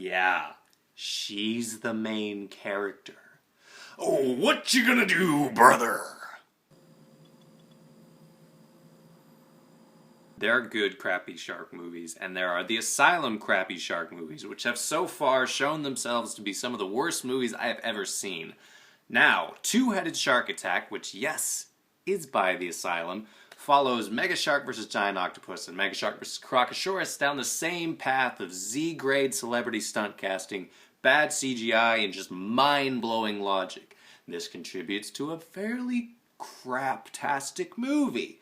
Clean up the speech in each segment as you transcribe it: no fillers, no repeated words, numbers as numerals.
Yeah, she's the main character. Oh, what you gonna do, brother? There are good crappy shark movies, and there are the Asylum crappy shark movies, which have so far shown themselves to be some of the worst movies I have ever seen. Now, Two-Headed Shark Attack, which, yes, is by the Asylum, follows Mega Shark vs. Giant Octopus and Mega Shark vs. Crocosaurus down the same path of Z-grade celebrity stunt casting, bad CGI, and just mind-blowing logic. This contributes to a fairly craptastic movie.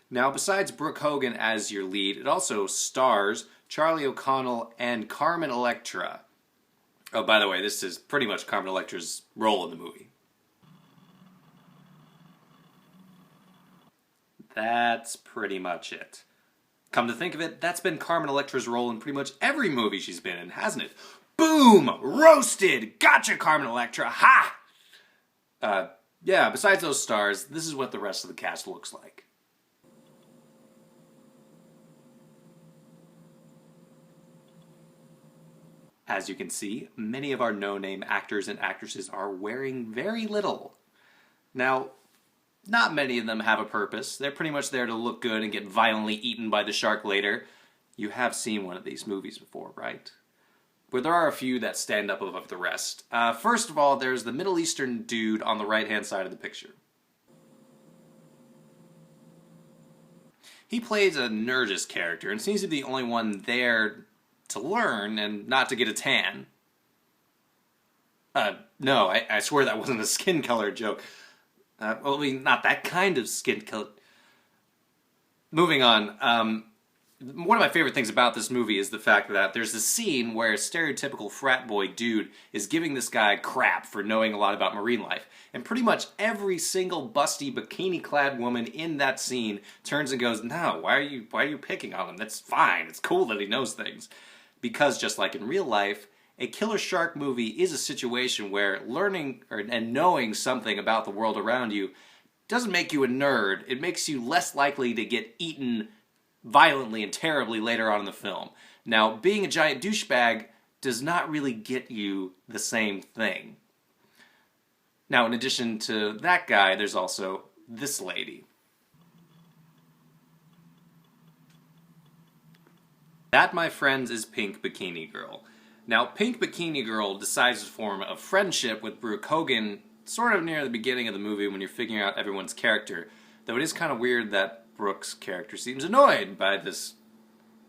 Now, besides Brooke Hogan as your lead, it also stars Charlie O'Connell and Carmen Electra. Oh, by the way, this is pretty much Carmen Electra's role in the movie. That's pretty much it. Come to think of it, that's been Carmen Electra's role in pretty much every movie she's been in, hasn't it? Boom! Roasted! Gotcha, Carmen Electra! Ha! Yeah, besides those stars, this is what the rest of the cast looks like. As you can see, many of our no-name actors and actresses are wearing very little. Now, not many of them have a purpose. They're pretty much there to look good and get violently eaten by the shark later. You have seen one of these movies before, right? But there are a few that stand up above the rest. First of all, there's the Middle Eastern dude on the right-hand side of the picture. He plays a Nerdist character and seems to be the only one there to learn and not to get a tan. No, I swear that wasn't a skin color joke. Well, I mean, not that kind of skin color. Moving on, one of my favorite things about this movie is the fact that there's a scene where a stereotypical frat boy dude is giving this guy crap for knowing a lot about marine life. And pretty much every single busty bikini-clad woman in that scene turns and goes, "No, why are you picking on him? That's fine. It's cool that he knows things." Because just like in real life, a killer shark movie is a situation where learning and knowing something about the world around you doesn't make you a nerd. It makes you less likely to get eaten violently and terribly later on in the film. Now, being a giant douchebag does not really get you the same thing. Now, in addition to that guy, there's also this lady. That, my friends, is Pink Bikini Girl. Now, Pink Bikini Girl decides to form a friendship with Brooke Hogan sort of near the beginning of the movie when you're figuring out everyone's character. Though it is kind of weird that Brooke's character seems annoyed by this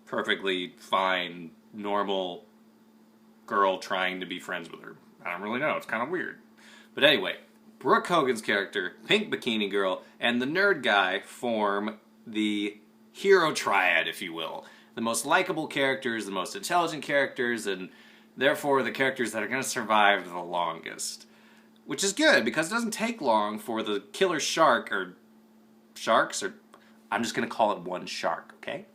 perfectly fine, normal girl trying to be friends with her. I don't really know, it's kind of weird. But anyway, Brooke Hogan's character, Pink Bikini Girl, and the nerd guy form the hero triad, if you will. The most likable characters, the most intelligent characters, and therefore the characters that are going to survive the longest. Which is good, because it doesn't take long for the killer shark, or sharks, or I'm just going to call it one shark, okay?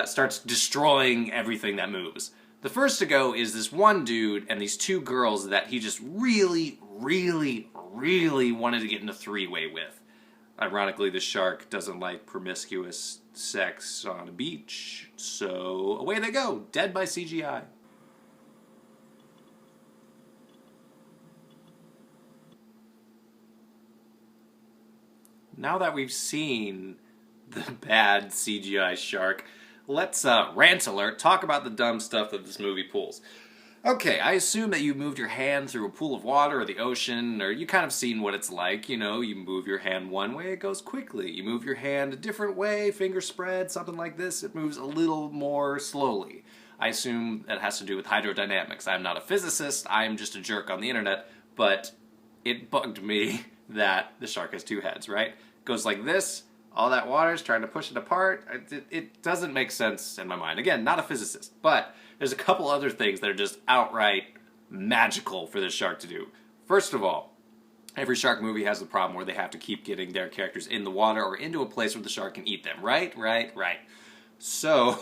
Starts destroying everything that moves. The first to go is this one dude and these two girls that he just really, really, really wanted to get in a three-way with. Ironically, the shark doesn't like promiscuous sex on a beach, so away they go, dead by CGI. Now that we've seen the bad CGI shark, let's, rant alert, talk about the dumb stuff that this movie pulls. Okay, I assume that you moved your hand through a pool of water or the ocean, or you kind of seen what it's like, you know, you move your hand one way, it goes quickly. You move your hand a different way, finger spread, something like this, it moves a little more slowly. I assume that has to do with hydrodynamics. I'm not a physicist, I'm just a jerk on the internet, but it bugged me that the shark has two heads, right? Goes like this, all that water's trying to push it apart. It doesn't make sense in my mind. Again, not a physicist, but there's a couple other things that are just outright magical for this shark to do. First of all, every shark movie has the problem where they have to keep getting their characters in the water or into a place where the shark can eat them, right? So,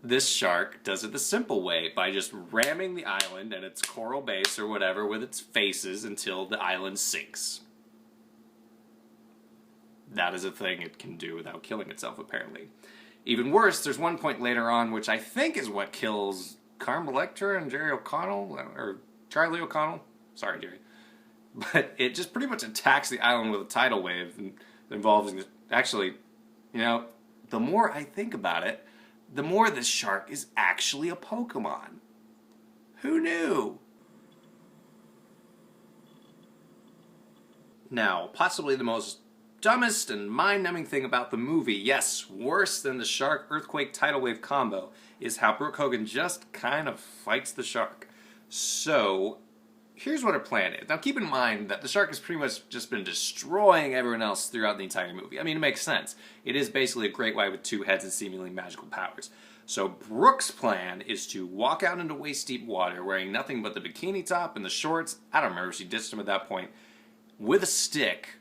this shark does it the simple way by just ramming the island and its coral base or whatever with its faces until the island sinks. That is a thing it can do without killing itself, apparently. Even worse, there's one point later on which I think is what kills Carmen Electra and Jerry O'Connell, or Charlie O'Connell. Sorry, Jerry. But it just pretty much attacks the island with a tidal wave and involves, actually, you know, the more I think about it, the more this shark is actually a Pokemon. Who knew? Now, possibly the most dumbest and mind-numbing thing about the movie, yes, worse than the shark-earthquake tidal wave combo, is how Brooke Hogan just kind of fights the shark. So, here's what her plan is. Now, keep in mind that the shark has pretty much just been destroying everyone else throughout the entire movie. I mean, it makes sense. It is basically a great white with two heads and seemingly magical powers. So, Brooke's plan is to walk out into waist-deep water wearing nothing but the bikini top and the shorts. I don't remember if she ditched them at that point. With a stick,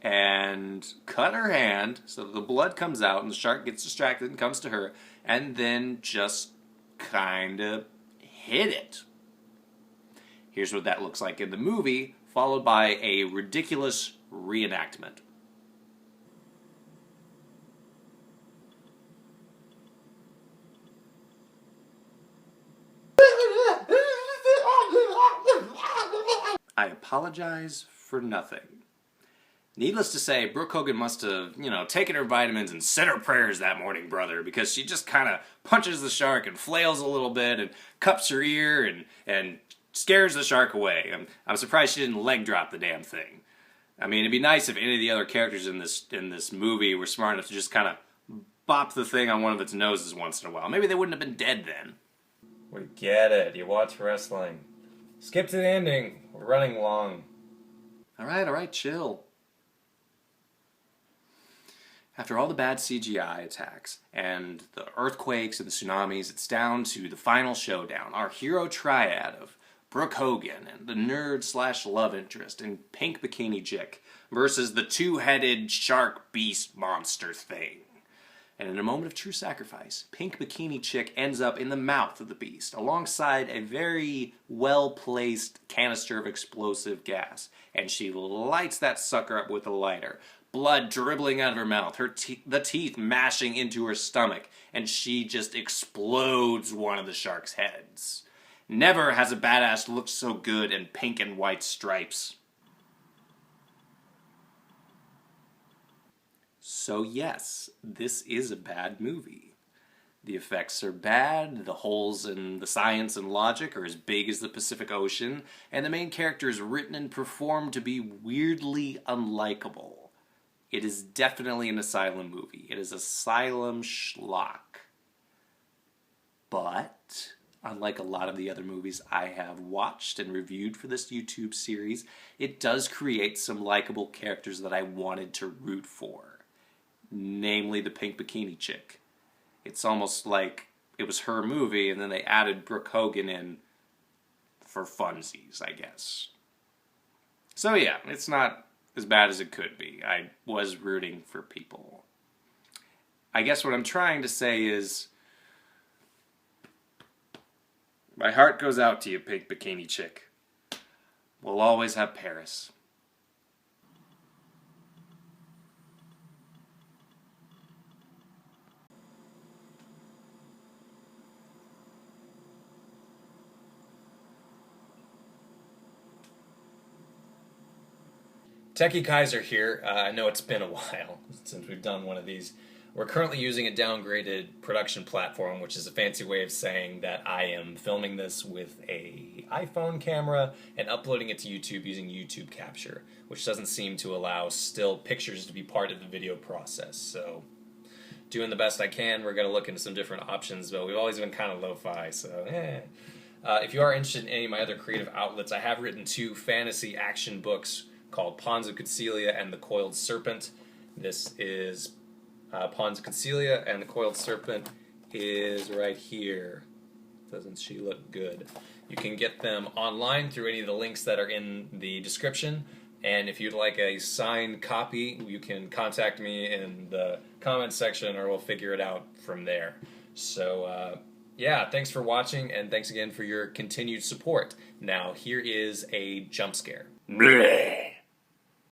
and cut her hand so that the blood comes out and the shark gets distracted and comes to her, and then just kind of hit it. Here's what that looks like in the movie, followed by a ridiculous reenactment. I apologize for nothing. Needless to say, Brooke Hogan must have, taken her vitamins and said her prayers that morning, brother, because she just kind of punches the shark and flails a little bit and cups her ear and scares the shark away. I'm surprised she didn't leg drop the damn thing. I mean, it'd be nice if any of the other characters in this movie were smart enough to just kind of bop the thing on one of its noses once in a while. Maybe they wouldn't have been dead then. We get it. You watch wrestling. Skip to the ending. We're running long. All right, chill. After all the bad CGI attacks and the earthquakes and the tsunamis, it's down to the final showdown. Our hero triad of Brooke Hogan and the nerd/love interest in Pink Bikini Chick versus the two-headed shark beast monster thing. And in a moment of true sacrifice, Pink Bikini Chick ends up in the mouth of the beast, alongside a very well-placed canister of explosive gas. And she lights that sucker up with a lighter. Blood dribbling out of her mouth, the teeth mashing into her stomach, and she just explodes one of the shark's heads. Never has a badass looked so good in pink and white stripes. So yes, this is a bad movie. The effects are bad, the holes in the science and logic are as big as the Pacific Ocean, and the main character is written and performed to be weirdly unlikable. It is definitely an Asylum movie. It is Asylum schlock. But, unlike a lot of the other movies I have watched and reviewed for this YouTube series, it does create some likable characters that I wanted to root for. Namely the Pink Bikini Chick. It's almost like it was her movie and then they added Brooke Hogan in for funsies, I guess. So yeah, it's not as bad as it could be. I was rooting for people. I guess what I'm trying to say is, my heart goes out to you, Pink Bikini Chick. We'll always have Paris. Techie Kaiser here. I know it's been a while since we've done one of these. We're currently using a downgraded production platform, which is a fancy way of saying that I am filming this with an iPhone camera and uploading it to YouTube using YouTube Capture, which doesn't seem to allow still pictures to be part of the video process. So, doing the best I can. We're going to look into some different options, but we've always been kind of lo-fi, so if you are interested in any of my other creative outlets, I have written 2 fantasy action books called Pawns of Concealia and The Coiled Serpent. This is Pawns of Concealia, and The Coiled Serpent is right here. Doesn't she look good? You can get them online through any of the links that are in the description, and if you'd like a signed copy, you can contact me in the comments section, or we'll figure it out from there. So, yeah, thanks for watching, and thanks again for your continued support. Now, here is a jump scare. Bleh.